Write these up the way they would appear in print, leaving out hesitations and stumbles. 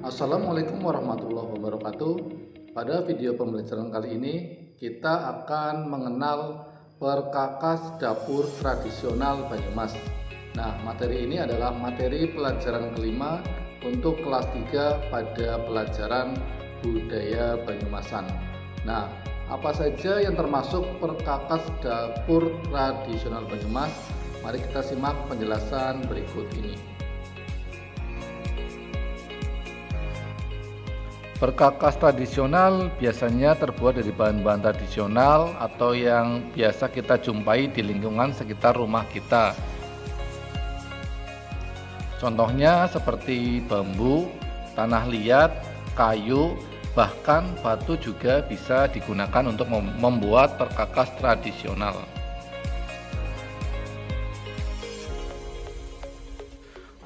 Assalamualaikum warahmatullahi wabarakatuh. Pada video pembelajaran kali ini kita akan mengenal perkakas dapur tradisional Banyumas. Nah, materi ini adalah materi pelajaran kelima untuk kelas 3 pada pelajaran budaya Banyumasan. Nah, apa saja yang termasuk perkakas dapur tradisional Banyumas? Mari kita simak penjelasan berikut ini. Perkakas tradisional biasanya terbuat dari bahan-bahan tradisional atau yang biasa kita jumpai di lingkungan sekitar rumah kita. Contohnya seperti bambu, tanah liat, kayu, bahkan batu juga bisa digunakan untuk membuat perkakas tradisional.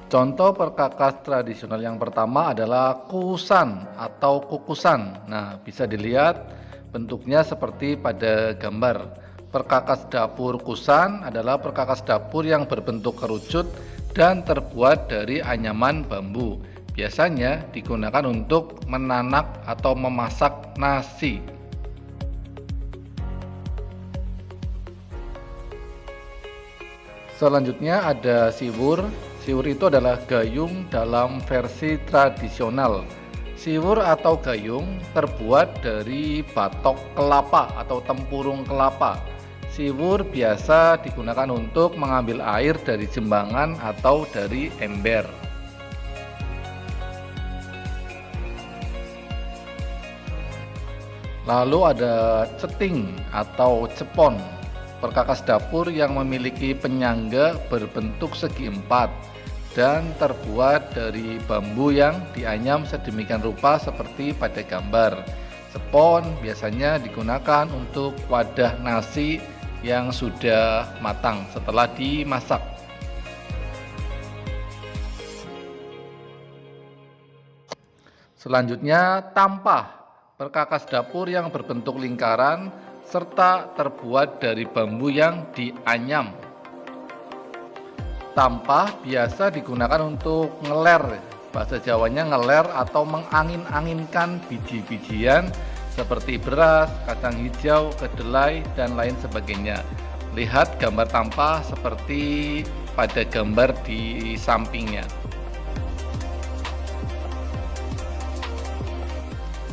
Contoh perkakas tradisional yang pertama adalah kusan atau kukusan. Nah, bisa dilihat bentuknya seperti pada gambar. Perkakas dapur kusan adalah perkakas dapur yang berbentuk kerucut dan terbuat dari anyaman bambu. Biasanya digunakan untuk menanak atau memasak nasi. Selanjutnya ada siwur. Siwur itu adalah gayung dalam versi tradisional. Siwur atau gayung terbuat dari batok kelapa atau tempurung kelapa. Siwur biasa digunakan untuk mengambil air dari jembangan atau dari ember. Lalu ada ceting atau cepon, perkakas dapur yang memiliki penyangga berbentuk segi empat dan terbuat dari bambu yang dianyam sedemikian rupa seperti pada gambar. Cepon biasanya digunakan untuk wadah nasi yang sudah matang setelah dimasak. Selanjutnya tampah, perkakas dapur yang berbentuk lingkaran serta terbuat dari bambu yang dianyam. Tampah biasa digunakan untuk ngeler, bahasa Jawanya ngeler atau mengangin-anginkan biji-bijian seperti beras, kacang hijau, kedelai, dan lain sebagainya. Lihat gambar tampah seperti pada gambar di sampingnya.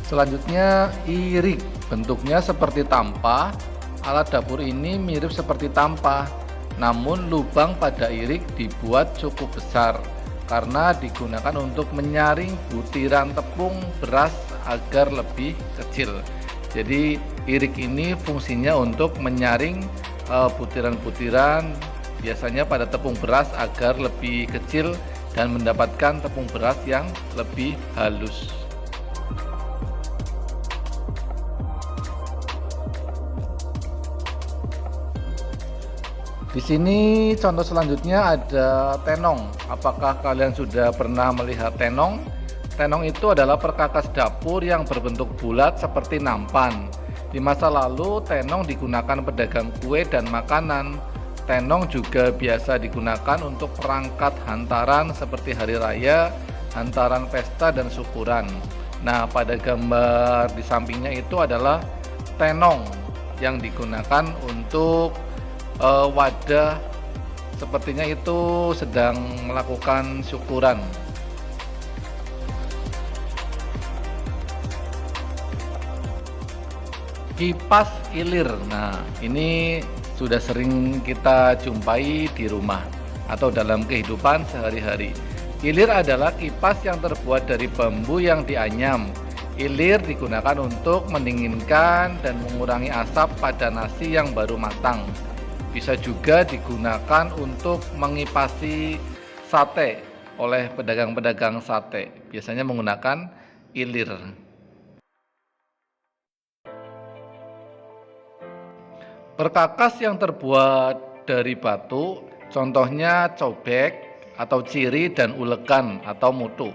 Selanjutnya irik, bentuknya seperti tampah. Alat dapur ini mirip seperti tampah, namun lubang pada irik dibuat cukup besar karena digunakan untuk menyaring butiran tepung beras agar lebih kecil. Jadi irik ini fungsinya untuk menyaring butiran-butiran biasanya pada tepung beras agar lebih kecil dan mendapatkan tepung beras yang lebih halus. Di sini contoh selanjutnya ada tenong. Apakah kalian sudah pernah melihat tenong? Tenong itu adalah perkakas dapur yang berbentuk bulat seperti nampan. Di masa lalu tenong digunakan pedagang kue dan makanan. Tenong juga biasa digunakan untuk perangkat hantaran seperti hari raya, hantaran pesta dan syukuran. Nah, pada gambar di sampingnya itu adalah tenong yang digunakan untuk wadah, sepertinya itu sedang melakukan syukuran. Kipas ilir, nah ini sudah sering kita jumpai di rumah atau dalam kehidupan sehari-hari. Ilir adalah kipas yang terbuat dari bambu yang dianyam. Ilir digunakan untuk mendinginkan dan mengurangi asap pada nasi yang baru matang. Bisa juga digunakan untuk mengipasi sate oleh pedagang-pedagang sate, biasanya menggunakan ilir. Perkakas yang terbuat dari batu, contohnya cobek atau ciri dan ulegan atau mutu.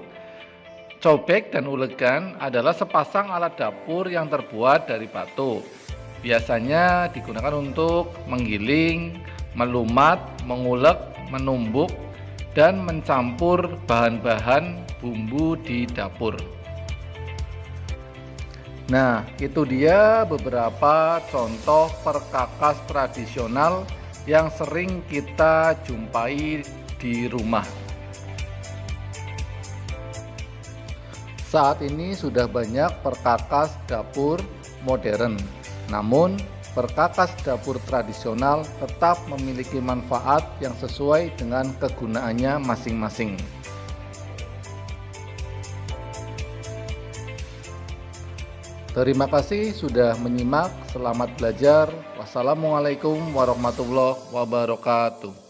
Cobek dan ulegan adalah sepasang alat dapur yang terbuat dari batu. Biasanya digunakan untuk menggiling, melumat, mengulek, menumbuk, dan mencampur bahan-bahan bumbu di dapur. Nah, itu dia beberapa contoh perkakas tradisional yang sering kita jumpai di rumah. Saat ini sudah banyak perkakas dapur modern, namun perkakas dapur tradisional tetap memiliki manfaat yang sesuai dengan kegunaannya masing-masing. Terima kasih sudah menyimak. Selamat belajar. Wassalamualaikum warahmatullahi wabarakatuh.